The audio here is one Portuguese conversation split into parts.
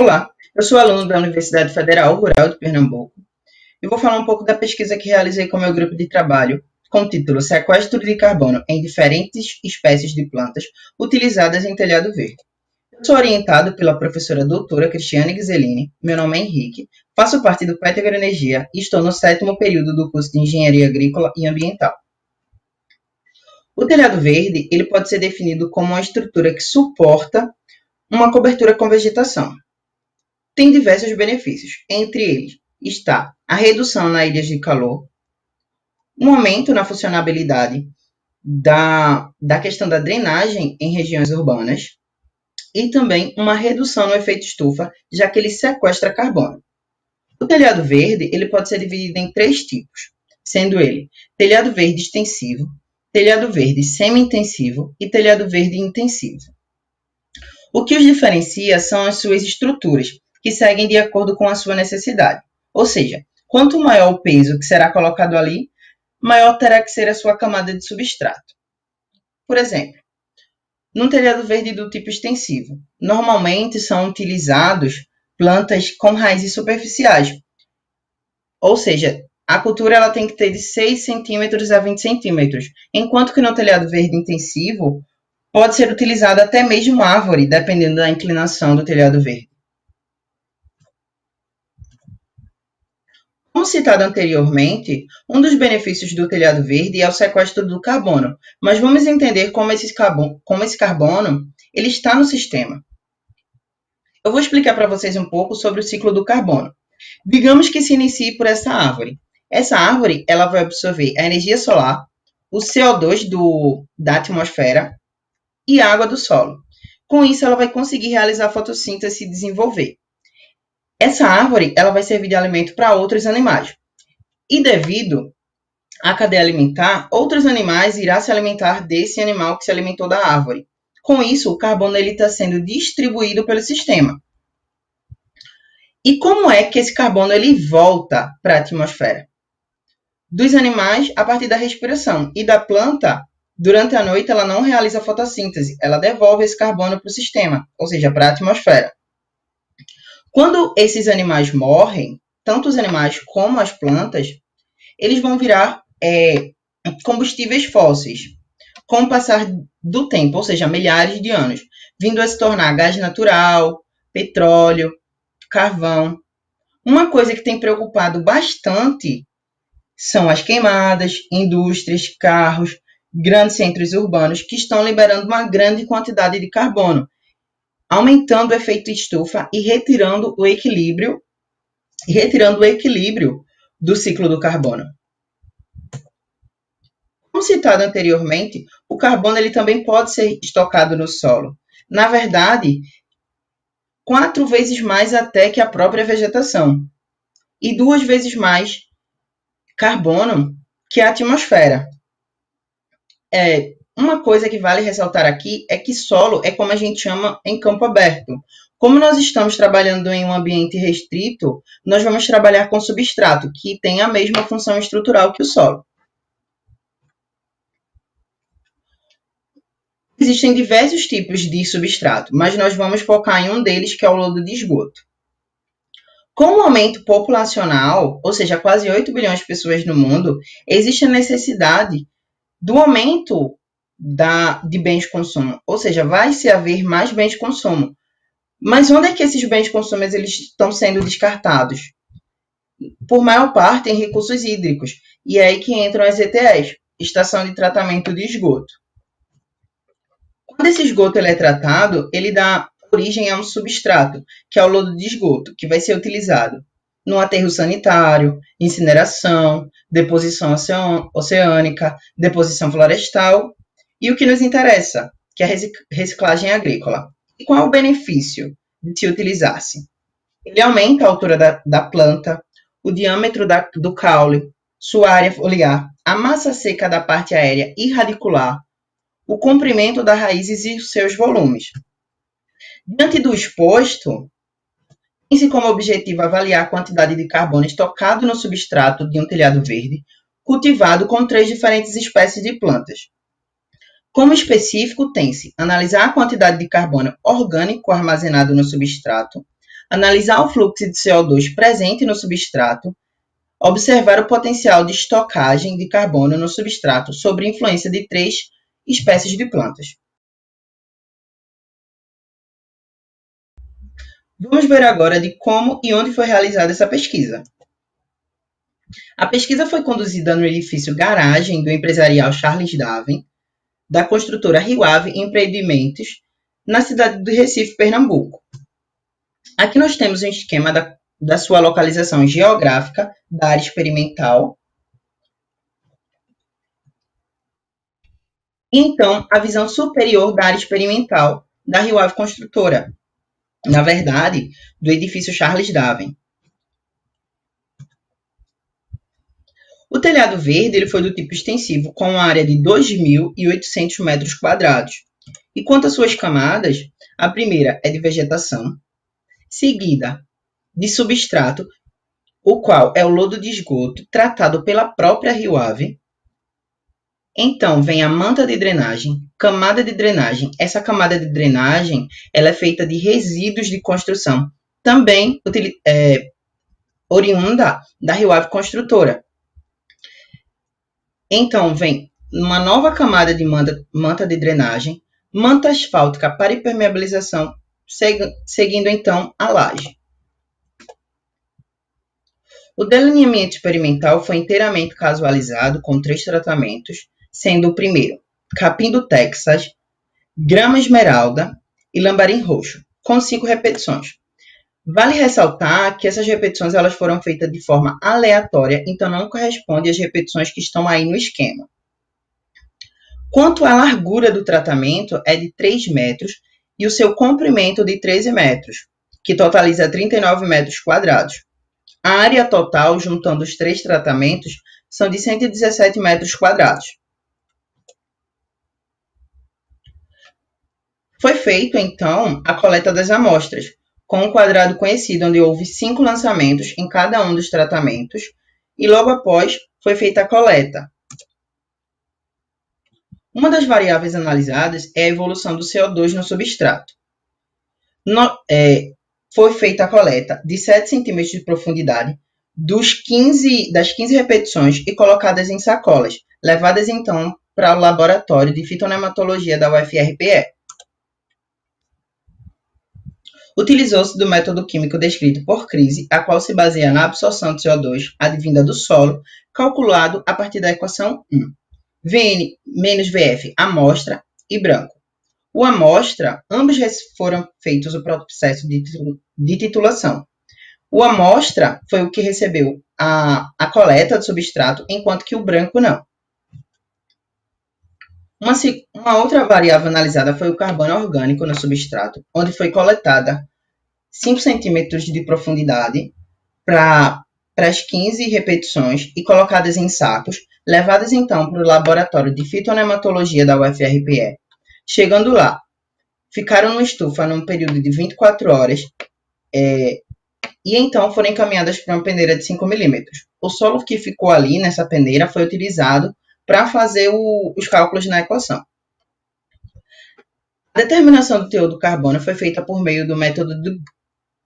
Olá, eu sou aluno da Universidade Federal Rural de Pernambuco e vou falar um pouco da pesquisa que realizei com meu grupo de trabalho com o título Sequestro de carbono em diferentes espécies de plantas utilizadas em telhado verde. Eu sou orientado pela professora doutora Cristiane Ghiseline, meu nome é Henrique, faço parte do PET Agroenergia e estou no 7º período do curso de Engenharia Agrícola e Ambiental. O telhado verde ele pode ser definido como uma estrutura que suporta uma cobertura com vegetação. Tem diversos benefícios, entre eles está a redução nas ilhas de calor, um aumento na funcionabilidade da questão da drenagem em regiões urbanas e também uma redução no efeito estufa, já que ele sequestra carbono. O telhado verde ele pode ser dividido em 3 tipos, sendo ele telhado verde extensivo, telhado verde semi-intensivo e telhado verde intensivo. O que os diferencia são as suas estruturas, que seguem de acordo com a sua necessidade. Ou seja, quanto maior o peso que será colocado ali, maior terá que ser a sua camada de substrato. Por exemplo, num telhado verde do tipo extensivo, normalmente são utilizados plantas com raízes superficiais. Ou seja, a cultura ela tem que ter de 6 centímetros a 20 centímetros, enquanto que no telhado verde intensivo, pode ser utilizada até mesmo árvore, dependendo da inclinação do telhado verde. Como citado anteriormente, um dos benefícios do telhado verde é o sequestro do carbono, mas vamos entender como esse carbono ele está no sistema. Eu vou explicar para vocês um pouco sobre o ciclo do carbono. Digamos que se inicie por essa árvore. Essa árvore ela vai absorver a energia solar, o CO2 da atmosfera e a água do solo. Com isso, ela vai conseguir realizar a fotossíntese e desenvolver. Essa árvore ela vai servir de alimento para outros animais. E devido à cadeia alimentar, outros animais irão se alimentar desse animal que se alimentou da árvore. Com isso, o carbono está sendo distribuído pelo sistema. E como é que esse carbono ele volta para a atmosfera? Dos animais, a partir da respiração. E da planta, durante a noite, ela não realiza fotossíntese. Ela devolve esse carbono para o sistema, ou seja, para a atmosfera. Quando esses animais morrem, tanto os animais como as plantas, eles vão virar combustíveis fósseis, com o passar do tempo, ou seja, milhares de anos, vindo a se tornar gás natural, petróleo, carvão. Uma coisa que tem preocupado bastante são as queimadas, indústrias, carros, grandes centros urbanos que estão liberando uma grande quantidade de carbono, aumentando o efeito estufa e retirando o equilíbrio do ciclo do carbono. Como citado anteriormente, o carbono ele também pode ser estocado no solo. Na verdade, 4 vezes mais até que a própria vegetação e 2 vezes mais carbono que a atmosfera. Uma coisa que vale ressaltar aqui é que solo é como a gente chama em campo aberto. Como nós estamos trabalhando em um ambiente restrito, nós vamos trabalhar com substrato, que tem a mesma função estrutural que o solo. Existem diversos tipos de substrato, mas nós vamos focar em um deles, que é o lodo de esgoto. Com o aumento populacional, ou seja, quase 8 bilhões de pessoas no mundo, existe a necessidade do aumento de bens de consumo, ou seja, vai se haver mais bens de consumo. Mas onde é que esses bens de consumo eles estão sendo descartados? Por maior parte em recursos hídricos, e é aí que entram as ETS, Estação de Tratamento de Esgoto. Quando esse esgoto ele é tratado, ele dá origem a um substrato, que é o lodo de esgoto, que vai ser utilizado no aterro sanitário, incineração, deposição oceânica, deposição florestal e o que nos interessa, que é a reciclagem agrícola. E qual é o benefício de se utilizar-se? Ele aumenta a altura da planta, o diâmetro do caule, sua área foliar, a massa seca da parte aérea e radicular, o comprimento das raízes e os seus volumes. Diante do exposto, tem-se como objetivo avaliar a quantidade de carbono estocado no substrato de um telhado verde, cultivado com 3 diferentes espécies de plantas. Como específico, tem-se analisar a quantidade de carbono orgânico armazenado no substrato, analisar o fluxo de CO2 presente no substrato, observar o potencial de estocagem de carbono no substrato sob influência de 3 espécies de plantas. Vamos ver agora de como e onde foi realizada essa pesquisa. A pesquisa foi conduzida no edifício Garagem do empresarial Charles Darwin, da construtora Rio Ave Empreendimentos, na cidade do Recife, Pernambuco. Aqui nós temos um esquema da sua localização geográfica da área experimental. E então, a visão superior da área experimental da Rio Ave Construtora, na verdade, do edifício Charles Darwin. O telhado verde ele foi do tipo extensivo, com uma área de 2.800 metros quadrados. E quanto às suas camadas, a primeira é de vegetação, seguida de substrato, o qual é o lodo de esgoto tratado pela própria Rio Ave. Então, vem a manta de drenagem, camada de drenagem. Essa camada de drenagem ela é feita de resíduos de construção, também oriunda da Rio Ave Construtora. Então, vem uma nova camada de manta de drenagem, manta asfáltica para impermeabilização, seguindo então a laje. O delineamento experimental foi inteiramente casualizado com 3 tratamentos, sendo o primeiro capim do Texas, grama esmeralda e lambarim roxo, com 5 repetições. Vale ressaltar que essas repetições elas foram feitas de forma aleatória, então não corresponde às repetições que estão aí no esquema. Quanto à largura do tratamento, é de 3 metros e o seu comprimento de 13 metros, que totaliza 39 metros quadrados. A área total, juntando os 3 tratamentos, são de 117 metros quadrados. Foi feito, então, a coleta das amostras, com um quadrado conhecido, onde houve 5 lançamentos em cada um dos tratamentos, e logo após foi feita a coleta. Uma das variáveis analisadas é a evolução do CO2 no substrato. Foi feita a coleta de 7 centímetros de profundidade das 15 repetições e colocadas em sacolas, levadas então para o laboratório de fitonematologia da UFRPE. Utilizou-se do método químico descrito por Crise, a qual se baseia na absorção de CO2 advinda do solo, calculado a partir da equação 1. Vn menos Vf, amostra e branco. O amostra, ambos foram feitos o processo de titulação. O amostra foi o que recebeu a coleta do substrato, enquanto que o branco não. Uma outra variável analisada foi o carbono orgânico no substrato, onde foi coletada 5 centímetros de profundidade para as 15 repetições e colocadas em sacos, levadas então para o laboratório de fitonematologia da UFRPE. Chegando lá, ficaram no estufa num período de 24 horas e então foram encaminhadas para uma peneira de 5 milímetros. O solo que ficou ali nessa peneira foi utilizado para fazer os cálculos na equação. A determinação do teor do carbono foi feita por meio do método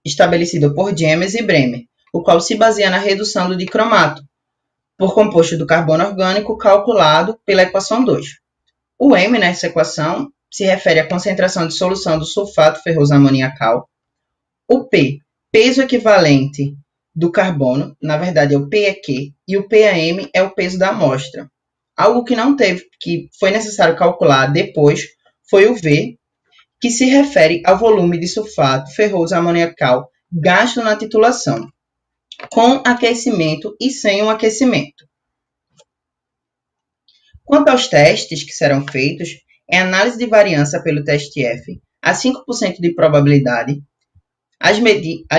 estabelecido por James e Bremer, o qual se baseia na redução do dicromato, por composto do carbono orgânico calculado pela equação 2. O M nessa equação se refere à concentração de solução do sulfato ferroso amoniacal. O P, peso equivalente do carbono, na verdade é o PEQ, e o PAM é o peso da amostra. Algo que foi necessário calcular depois foi o V, que se refere ao volume de sulfato ferroso amoniacal gasto na titulação, com aquecimento e sem o aquecimento. Quanto aos testes que serão feitos, é análise de variância pelo teste F, a 5% de probabilidade. As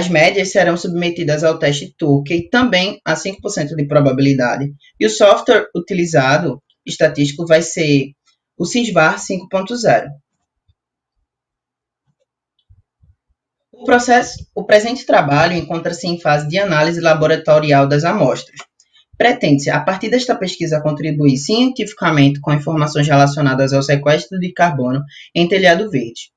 médias serão submetidas ao teste Tukey, também a 5% de probabilidade. E o software utilizado, estatístico, vai ser o SysVar 5.0. O presente trabalho encontra-se em fase de análise laboratorial das amostras. Pretende-se, a partir desta pesquisa, contribuir cientificamente com informações relacionadas ao sequestro de carbono em telhado verde.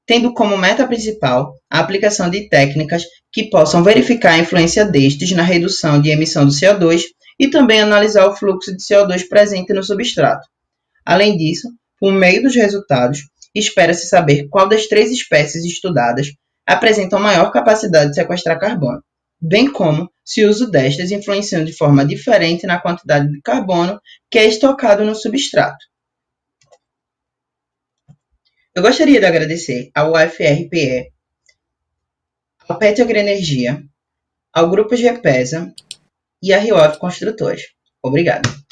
tendo como meta principal a aplicação de técnicas que possam verificar a influência destes na redução de emissão do CO2 e também analisar o fluxo de CO2 presente no substrato. Além disso, por meio dos resultados, espera-se saber qual das 3 espécies estudadas apresentam maior capacidade de sequestrar carbono, bem como se o uso destas influenciam de forma diferente na quantidade de carbono que é estocado no substrato. Eu gostaria de agradecer ao UFRPE, ao PET Agroenergia, ao Grupo GPESA e à RIOF Construtores. Obrigado.